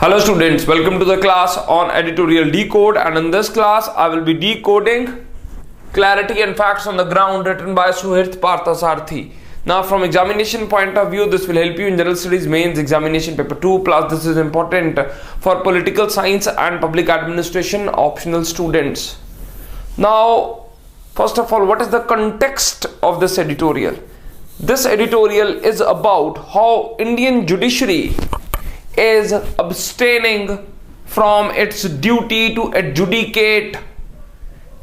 Hello students, welcome to the class on editorial decode, and in this class I will be decoding Clarity and Facts on the Ground written by Suhrit Parthasarthi. Now from examination point of view, this will help you in General Studies Mains examination paper 2, plus this is important for political science and public administration optional students. Now first of all, what is the context of this editorial? This editorial is about how Indian judiciary is abstaining from its duty to adjudicate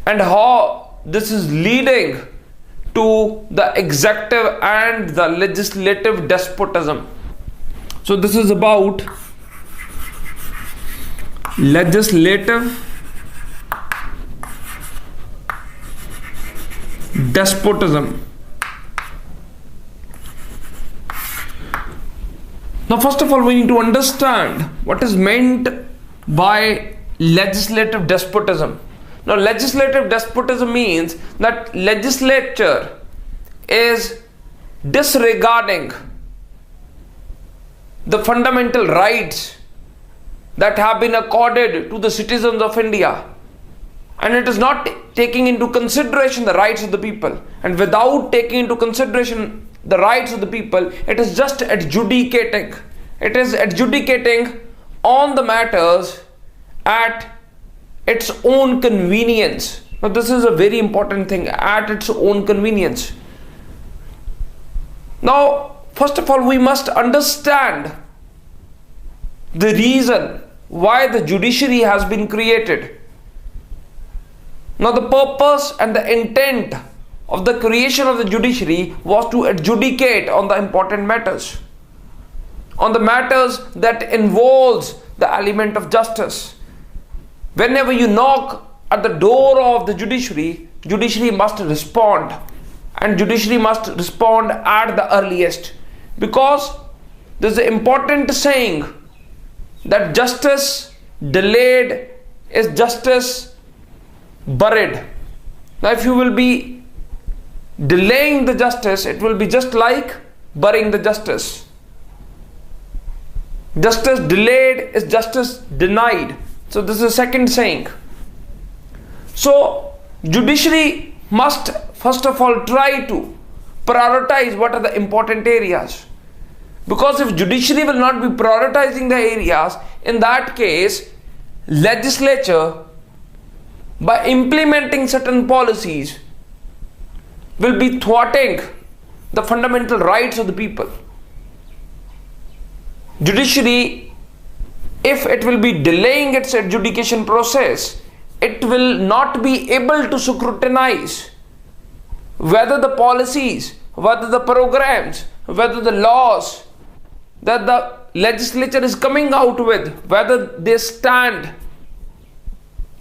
and how this is leading to the executive and the legislative despotism. So this is about legislative despotism. Now first of all, we need to understand what is meant by legislative despotism. Now legislative despotism means that legislature is disregarding the fundamental rights that have been accorded to the citizens of India, and it is not taking into consideration the rights of the people, and without taking into consideration the rights of the people, it is just adjudicating. It is adjudicating on the matters at its own convenience. Now this is a very important thing, at its own convenience. Now first of all, we must understand the reason why the judiciary has been created. Now the purpose and the intent of the creation of the judiciary was to adjudicate on the important matters, on the matters that involves the element of justice. Whenever you knock at the door of the judiciary, judiciary must respond, and judiciary must respond at the earliest, because there's an important saying that justice delayed is justice buried. Now if you will be delaying the justice, it will be just like burying the justice. Justice delayed is justice denied. So this is the second saying. So judiciary must first of all try to prioritize what are the important areas, because if judiciary will not be prioritizing the areas, in that case legislature, by implementing certain policies, will be thwarting the fundamental rights of the people. Judiciary, if it will be delaying its adjudication process, it will not be able to scrutinize whether the policies, whether the programs, whether the laws that the legislature is coming out with, whether they stand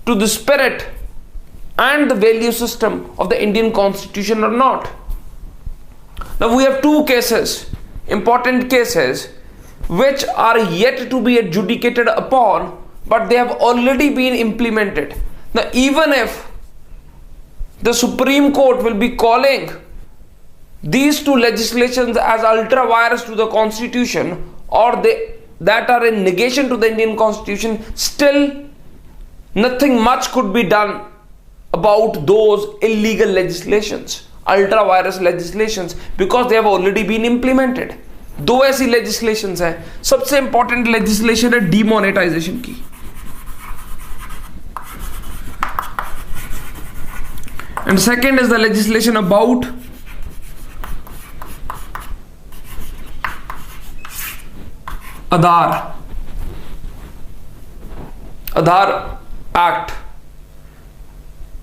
to the spirit and the value system of the Indian Constitution or not. Now we have two cases, important cases, which are yet to be adjudicated upon, but they have already been implemented. Now even if the Supreme Court will be calling these two legislations as ultra vires to the Constitution, or that are in negation to the Indian Constitution, still nothing much could be done about those illegal legislations, ultra virus legislations, because they have already been implemented. दो ऐसी legislations हैं. सबसे important legislation है demonetization की, and second is the legislation about Aadhaar Act.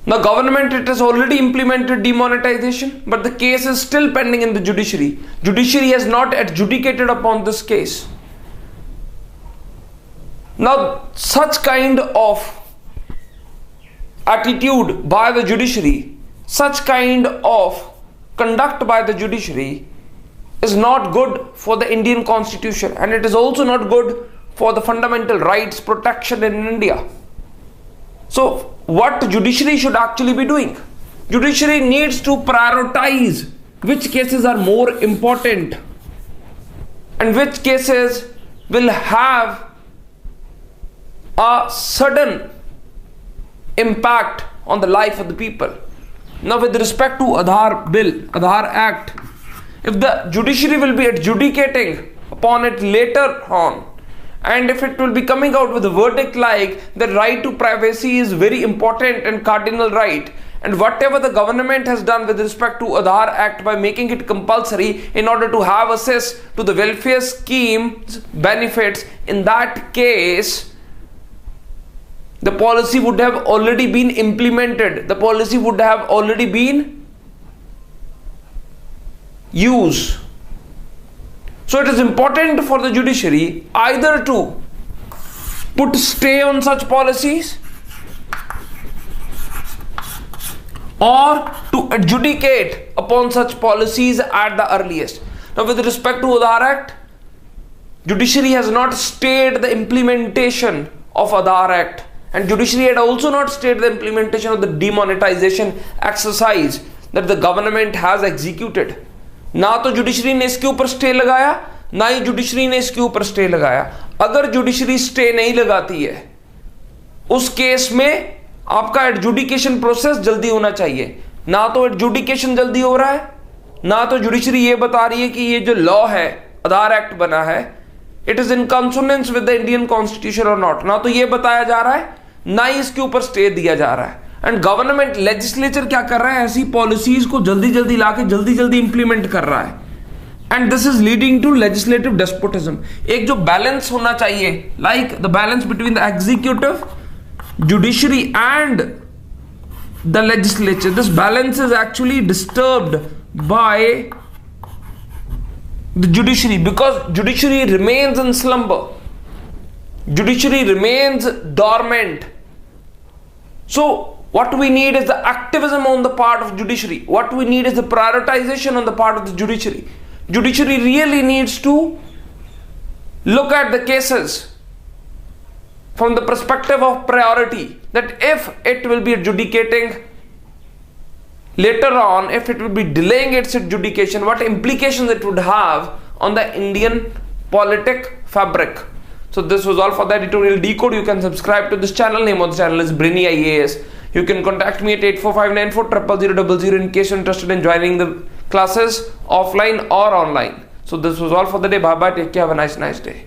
Now government, it has already implemented demonetization, but the case is still pending in the judiciary. Judiciary has not adjudicated upon this case. Now such kind of attitude by the judiciary, such kind of conduct by the judiciary is not good for the Indian Constitution, and it is also not good for the fundamental rights protection in India. So what judiciary should actually be doing? Judiciary needs to prioritize which cases are more important and which cases will have a sudden impact on the life of the people. Now, with respect to Aadhaar Bill, Aadhaar Act, if the judiciary will be adjudicating upon it later on, and if it will be coming out with a verdict like the right to privacy is very important and cardinal right, and whatever the government has done with respect to Aadhaar Act by making it compulsory in order to have access to the welfare scheme's benefits, in that case, the policy would have already been implemented. The policy would have already been used. So it is important for the judiciary either to put stay on such policies or to adjudicate upon such policies at the earliest. Now, with respect to Aadhaar Act, judiciary has not stayed the implementation of Aadhaar Act, and judiciary had also not stayed the implementation of the demonetization exercise that the government has executed. ना तो judiciary ने इसके ऊपर stay लगाया, ना ही judiciary ने इसके ऊपर स्टे लगाया. अगर जुडिशरी स्टे नहीं लगाती है, उस केस में आपका एडजुडिकेशन प्रोसेस जल्दी होना चाहिए. ना तो एडजुडिकेशन जल्दी हो रहा है, ना तो जुडिशरी ये बता रही है कि ये जो लॉ है, आधार एक्ट बना है, it is in consonance with the Indian constitution और नॉट. ना तो ये बताया जा रहा है, ना ही इसके ऊपर स्टे दिया जा रहा है. एंड गवर्नमेंट लेजिस्लेचर क्या कर रहा है, ऐसी पॉलिसीज को जल्दी जल्दी लाके जल्दी जल्दी इंप्लीमेंट कर रहा है. And this is leading to legislative despotism. एक जो बैलेंस होना चाहिए, like the balance between the executive, judiciary and the legislature, this balance is actually disturbed by the judiciary because judiciary remains in slumber. Judiciary remains dormant. So what we need is the activism on the part of judiciary. What we need is the prioritization on the part of the judiciary. Judiciary really needs to look at the cases from the perspective of priority, that if it will be adjudicating later on, if it will be delaying its adjudication, what implications it would have on the Indian politic fabric. So this was all for the editorial decode. You can subscribe to this channel. Name of the channel is Brainy IAS. You can contact me at 84594000000 in case you're interested in joining the classes offline or online. So this was all for the day. Bye bye. Take care. Have a nice day.